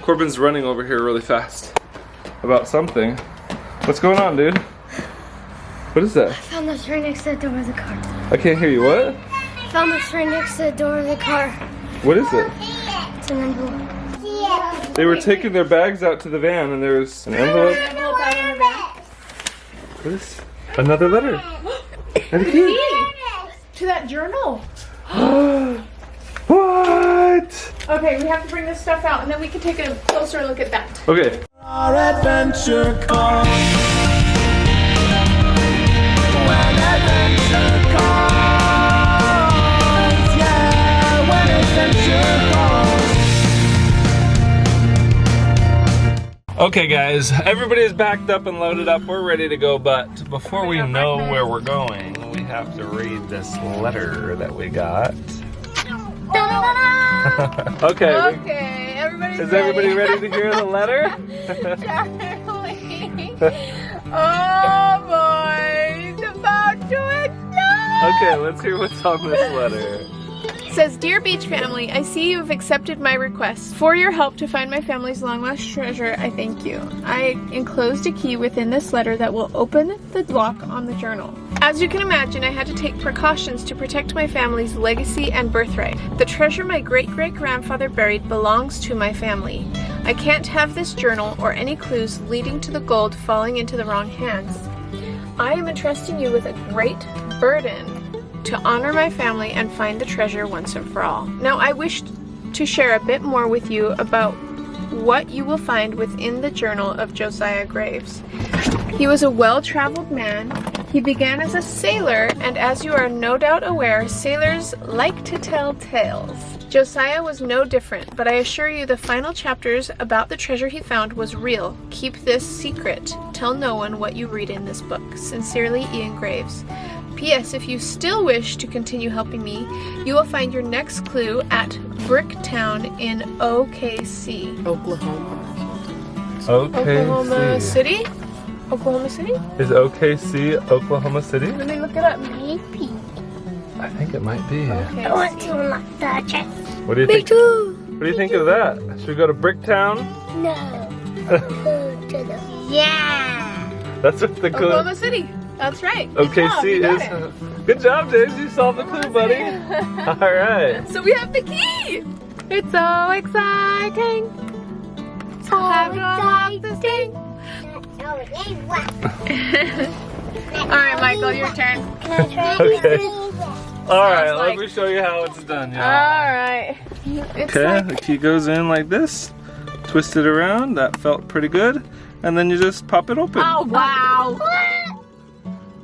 Corbin's running over here really fast about something. What's going on, dude? What is that? I found this right next to the door of the car. I can't hear you. What? I found this right next to the door of the car. What is it? It's an envelope. They were taking their bags out to the van and there's an envelope. What is another letter? And a key. To that journal. What? Okay, we have to bring this stuff out and then we can take a closer look at that. Okay. Our adventure calls. When adventure calls. Yeah, when adventure calls. Okay guys, everybody is backed up and loaded up. We're ready to go, but before we know where we're going, we have to read this letter that we got. Okay. Okay, everybody's Is everybody ready to hear the letter? Charlie. Oh boy, he's about to explode. Okay, let's hear what's on this letter. It says, Dear Beach family, I see you have accepted my request. For your help to find my family's long-lost treasure, I thank you. I enclosed a key within this letter that will open the lock on the journal. As you can imagine, I had to take precautions to protect my family's legacy and birthright. The treasure my great-great-grandfather buried belongs to my family. I can't have this journal or any clues leading to the gold falling into the wrong hands. I am entrusting you with a great burden to honor my family and find the treasure once and for all. Now I wish to share a bit more with you about what you will find within the journal of Josiah Graves. He was a well-traveled man. He began as a sailor, and as you are no doubt aware, sailors like to tell tales. Josiah was no different, but I assure you the final chapters about the treasure he found was real. Keep this secret. Tell no one what you read in this book. Sincerely, Ian Graves. P.S. If you still wish to continue helping me, you will find your next clue at Bricktown in OKC. Oklahoma. Oklahoma City? Oklahoma City? Is OKC Oklahoma City? Let me look it up. Maybe. I think it might be. Okay. I want to unlock the chest. What do you think? What do you think of that? Should we go to Bricktown? No. Yeah. That's what the clue. Oklahoma City. That's right. Good job, OKC you got is. it. Good job, James. You solved the clue, buddy. All right. So we have the key. It's so exciting. So Have to unlock this thing. All right, Michael, your turn. Can I try Okay. this? All right. like- Let me show you how it's done, y'all. All right. It's Okay, like the key goes in like this, twist it around, that felt pretty good, and then you just pop it open. oh wow. What?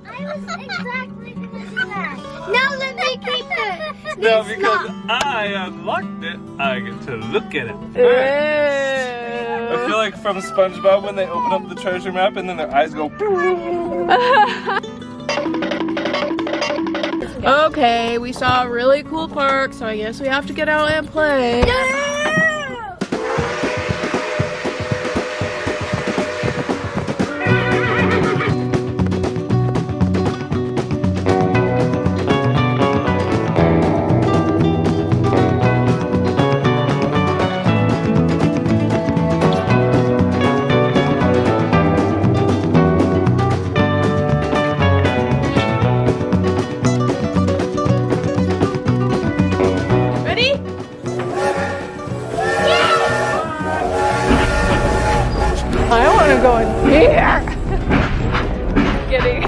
I was exactly going to do that. No, let me keep it. No, It's because not. I unlocked it, I get to look at it. I Ew. feel like from SpongeBob when they open up the treasure map and then their eyes go. Okay, we saw a really cool park, so I guess we have to get out and play. Ready? I want to go in here. Kidding.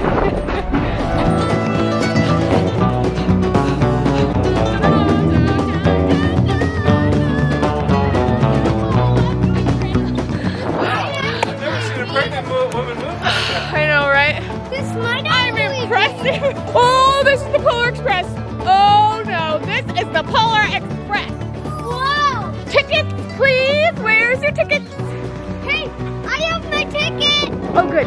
I've never seen a pregnant woman move like that. I know, right? This might I'm impressive. Oh, this is the Polar Express. Oh no, this is the Polar Express. Whoa. Tickets, please. Where's your tickets? Hey, I have my ticket. Oh, good.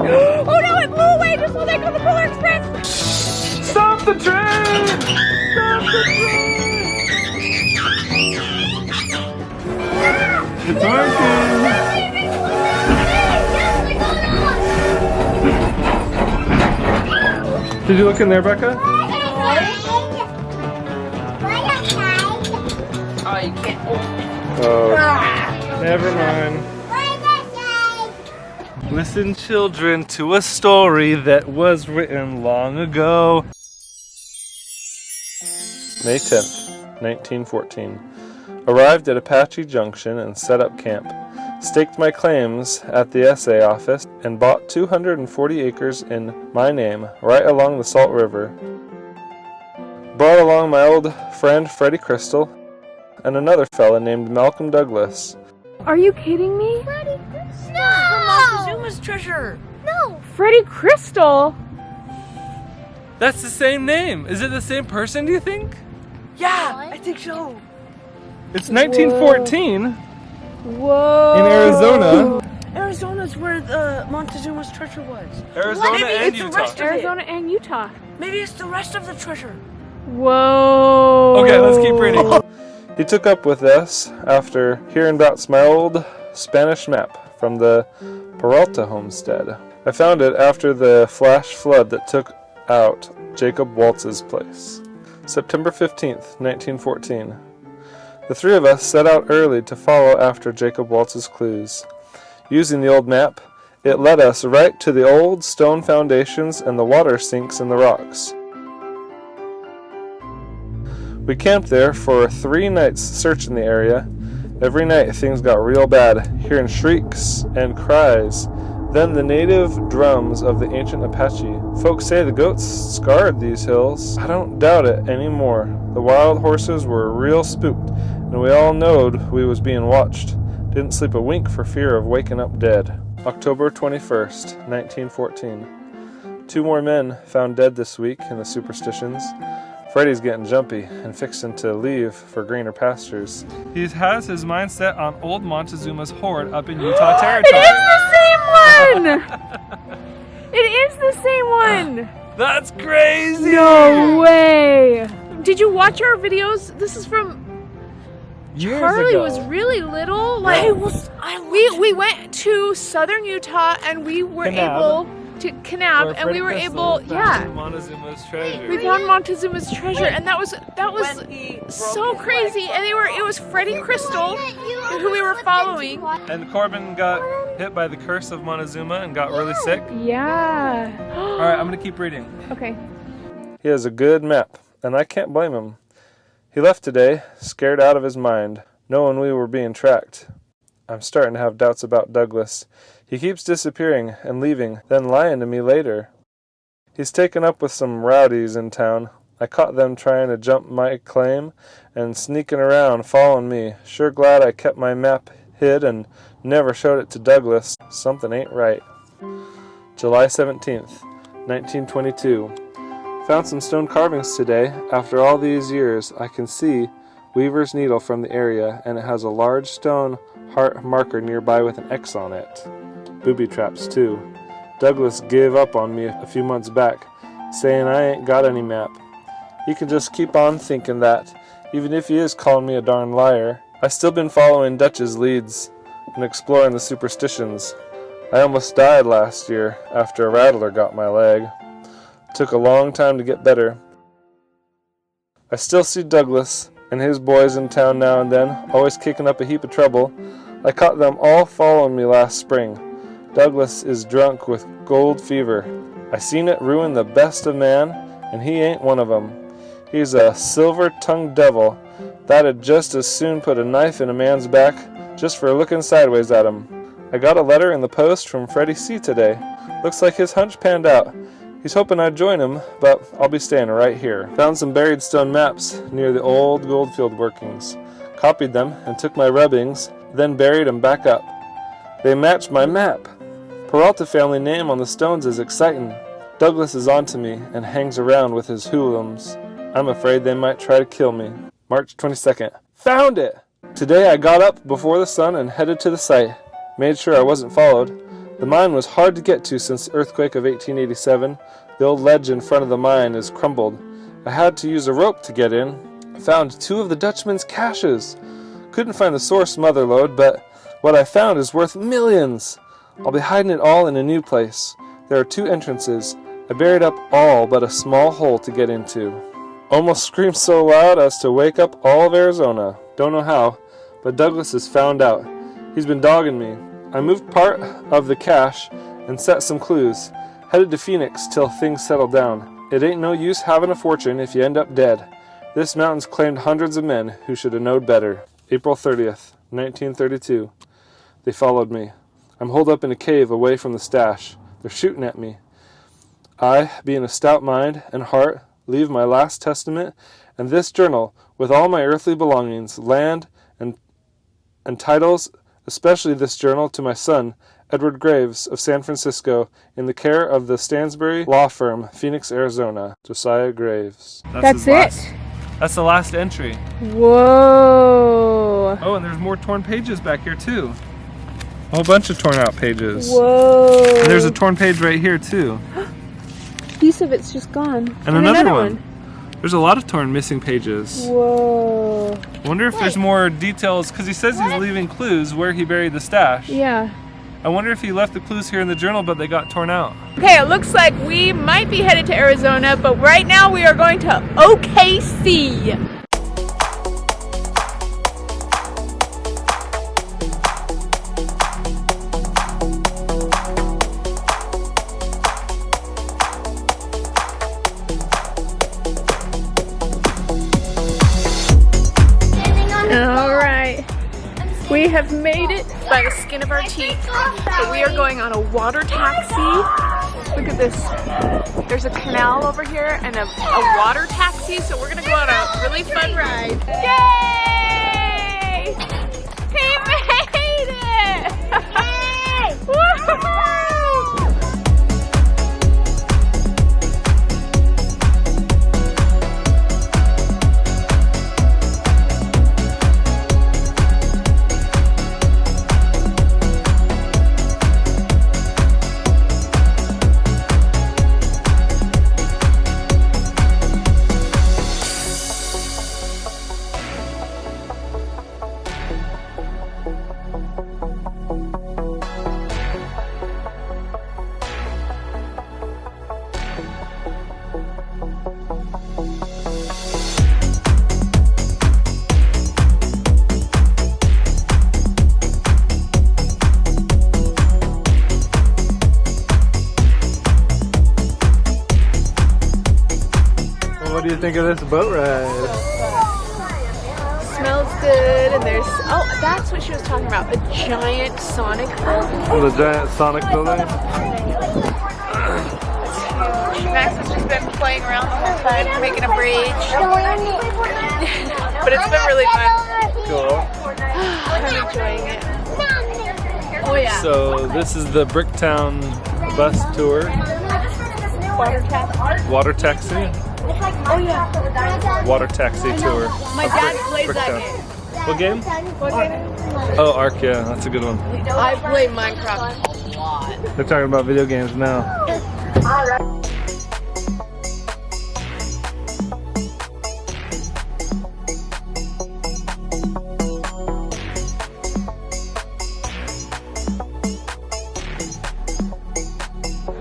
Oh no, it blew away just when I go to the Polar Express. Stop the train! Stop the train! It's working! Did you look in there, Becca? Oh, you can't open it. Oh, never mind. Listen, children, to a story that was written long ago. May 10th, 1914. Arrived at Apache Junction and set up camp. Staked my claims at the SA office and bought 240 acres in my name right along the Salt River. Brought along my old friend Freddie Crystal and another fella named Malcolm Douglas. Are you kidding me? No! Treasure. No! Freddie Crystal? That's the same name. Is it the same person, do you think? Yeah, I think so. It's 1914 Whoa. in Arizona. Arizona's where Montezuma's treasure was. Arizona Maybe and it's the Utah. rest of it. Arizona and Utah. Maybe it's the rest of the treasure. Whoa. Okay, let's keep reading. He took up with us after hearing about my old Spanish map from the Peralta homestead. I found it after the flash flood that took out Jacob Waltz's place. September 15th, 1914. The three of us set out early to follow after Jacob Waltz's clues. Using the old map, it led us right to the old stone foundations and the water sinks in the rocks. We camped there for 3 nights searching the area. Every night things got real bad, hearing shrieks and cries. Then the native drums of the ancient Apache. Folks say the goats scarred these hills. I don't doubt it anymore. The wild horses were real spooked, and we all knowed we was being watched. Didn't sleep a wink for fear of waking up dead. October 21st, 1914. 2 more men found dead this week in the superstitions. Freddie's getting jumpy and fixing to leave for greener pastures. He has his mind set on old Montezuma's hoard up in Utah territory. It is the same one! It is the same one! That's crazy! No way! Did you watch our videos? This is from Years Charlie ago. was really little. Like we went to southern Utah and we were Kanab. able to Kanab Where and we were Freddie able Crystal found yeah. Montezuma's treasure. We found Montezuma's treasure and that was When he broke so his crazy leg. and it was Freddie Crystal who we were following. And Corbin got hit by the curse of Montezuma and got really sick. Yeah. Alright, I'm gonna keep reading. Okay. He has a good map, and I can't blame him. He left today, scared out of his mind, knowing we were being tracked. I'm starting to have doubts about Douglas. He keeps disappearing and leaving, then lying to me later. He's taken up with some rowdies in town. I caught them trying to jump my claim and sneaking around, following me. Sure glad I kept my map hid and never showed it to Douglas. Something ain't right. July 17th, 1922. Found some stone carvings today. After all these years, I can see Weaver's Needle from the area, and it has a large stone heart marker nearby with an X on it. Booby traps, too. Douglas gave up on me a few months back, saying I ain't got any map. He can just keep on thinking that, even if he is calling me a darn liar. I still been following Dutch's leads and exploring the superstitions. I almost died last year after a rattler got my leg. Took a long time to get better. I still see Douglas and his boys in town now and then, always kicking up a heap of trouble. I caught them all following me last spring. Douglas is drunk with gold fever. I seen it ruin the best of man, and he ain't one of 'em. He's a silver-tongued devil that'd just as soon put a knife in a man's back just for looking sideways at him. I got a letter in the post from Freddie C. today. Looks like his hunch panned out. He's hoping I'd join him, but I'll be staying right here. Found some buried stone maps near the old goldfield workings. Copied them and took my rubbings, then buried them back up. They matched my map. Peralta family name on the stones is exciting. Douglas is onto me and hangs around with his hoolums. I'm afraid they might try to kill me. March 22nd. Found it! Today I got up before the sun and headed to the site. Made sure I wasn't followed. The mine was hard to get to since the earthquake of 1887. The old ledge in front of the mine is crumbled. I had to use a rope to get in. I found 2 of the Dutchman's caches. Couldn't find the source mother lode, but what I found is worth millions. I'll be hiding it all in a new place. There are 2 entrances. I buried up all but a small hole to get into. Almost screamed so loud as to wake up all of Arizona. Don't know how, but Douglas is found out. He's been dogging me. I moved part of the cache and set some clues. Headed to Phoenix till things settle down. It ain't no use having a fortune if you end up dead. This mountain's claimed hundreds of men who should have knowed better. April 30th, 1932. They followed me. I'm holed up in a cave away from the stash. They're shooting at me. I, being a stout mind and heart, leave my last testament and this journal with all my earthly belongings, land, and titles, especially this journal, to my son, Edward Graves of San Francisco, in the care of the Stansbury Law Firm, Phoenix, Arizona. Josiah Graves. That's it? That's the last entry. Whoa. Oh, and there's more torn pages back here too. A whole bunch of torn out pages. Whoa. And there's a torn page right here too. Piece of it's just gone. And another one. There's a lot of torn missing pages. Whoa. I wonder if there's more details, because he says he's leaving clues where he buried the stash. Yeah. I wonder if he left the clues here in the journal, but they got torn out. Okay, it looks like we might be headed to Arizona, but right now we are going to OKC. We have made it by the skin of our teeth, but we are going on a water taxi. Look at this. There's a canal over here and a water taxi, so we're gonna go on a really fun ride. Yay! He made it! Woo-hoo! What do you think of this boat ride? Smells good, and there's, oh, that's what she was talking about, a giant Sonic building. The giant Sonic building? Max has just been playing around the whole time, making a bridge. But it's been really fun. Cool. I'm enjoying it. Oh yeah. So this is the Bricktown bus tour. Water taxi. Oh yeah. Water taxi tour. My dad plays that game. What game? What game? Oh, Ark, yeah, that's a good one. I play Minecraft a lot. They're talking about video games now.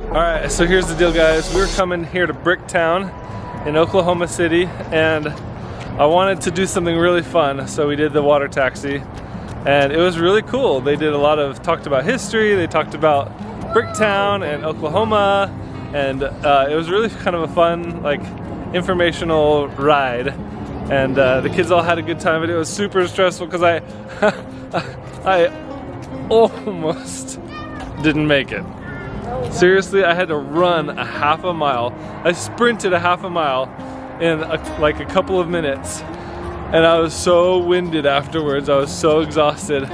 Alright, so here's the deal, guys. We're coming here to Bricktown in Oklahoma City, and I wanted to do something really fun, so we did the water taxi, and it was really cool. They did a lot of, talked about history, they talked about Bricktown and Oklahoma, and it was really kind of a fun, like, informational ride, and the kids all had a good time, but it was super stressful because I almost didn't make it. Seriously, I had to run a half a mile. I sprinted a half a mile in like a couple of minutes, and I was so winded afterwards. I was so exhausted,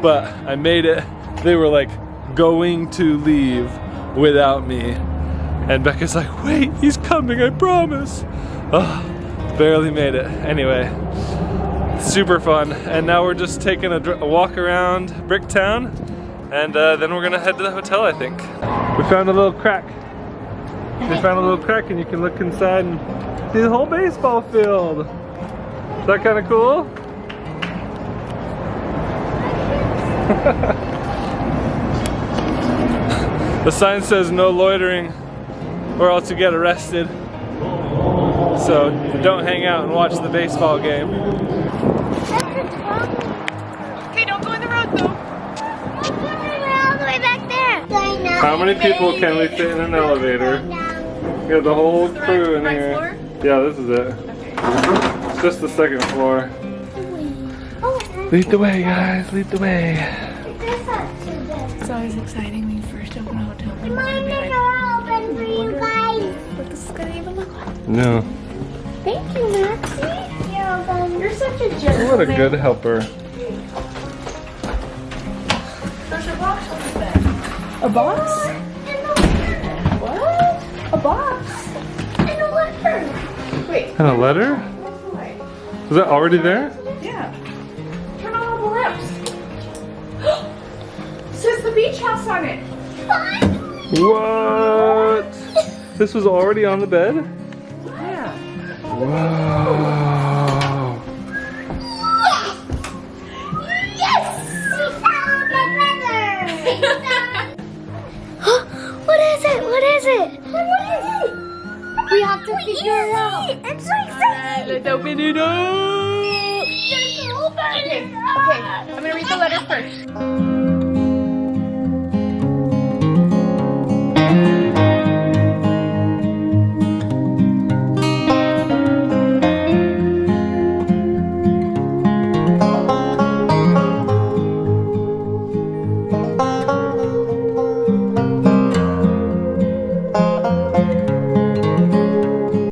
but I made it. They were like going to leave without me, and Becca's like, wait, he's coming, I promise. Oh, barely made it. Anyway, super fun, and now we're just taking a walk around Bricktown, and then we're gonna head to the hotel, I think. We found a little crack. We found a little crack, and you can look inside and see the whole baseball field. Is that kind of cool? The sign says no loitering or else you get arrested. So don't hang out and watch the baseball game. How many people can we fit in an elevator? We got the whole crew in right here. floor? Yeah, this is it. It's just the second floor. Lead the way, guys. Lead the way. It's always exciting when you first open a hotel room. Mine is open for you guys. What this is gonna even look like. No. Thank you, Maxie. You're such a gentleman. What a good helper. There's a box on the bed. A box? What? A box? And a letter. Wait. And a letter? Was that already there? Yeah. Turn on all the lamps. Says the beach house on it. What? This was already on the bed? Yeah. Wow. Yes! We found my brother! What is it? What is it? What is it? We have to figure it out. It's so exciting! Let's open it up. Okay, I'm gonna read the letter first.